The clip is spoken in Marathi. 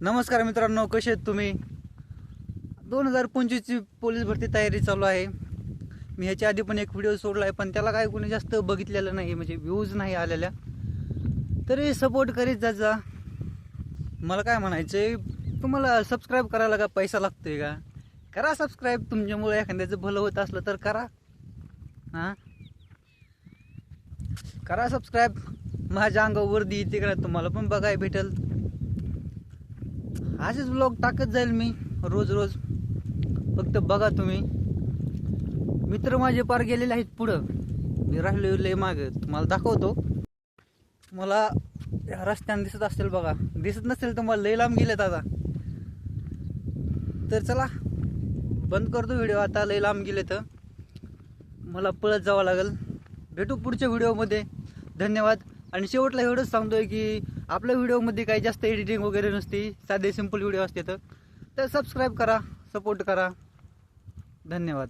नमस्कार मित्रांनो, कसे आहेत तुम्ही? 2025ची पोलीस भरती तयारी चालू आहे. मी ह्याच्या आधी पण एक व्हिडिओ सोडला आहे, पण त्याला काय कोणी जास्त बघितलेलं नाही, म्हणजे व्ह्यूज नाही आलेल्या. तरी सपोर्ट करीत जा. मला काय म्हणायचंय, तुम्हाला सबस्क्राईब करायला का पैसा लागतोय का? करा सबस्क्राईब. तुमच्यामुळे एखाद्याचं भलं होत असलं तर करा. हां, करा सबस्क्राईब. माझ्या अंगावर वर्दी येते का तुम्हाला पण बघाय भेटेल. असेच व्लॉग टाकत जाईल मी रोज रोज. फक्त बघा तुम्ही. मित्र माझे पार गेलेले आहेत पुढं, मी राहिलो लय मागं. तुम्हाला दाखवतो. मला रस्त्याने दिसत असतील बघा, दिसत नसेल तर मला लय लांब गेलेत आता. तर चला बंद करतो व्हिडिओ आता, लय लांब गेले तर मला पळत जावं लागेल. भेटू पुढच्या व्हिडिओमध्ये. धन्यवाद. आणि शेवटला एवढंच सांगतोय की आपल्या व्हिडिओमध्ये काही जास्त एडिटिंग वगैरे नसते, साधे सिंपल व्हिडिओ असते. तर सबस्क्राईब करा, सपोर्ट करा. धन्यवाद.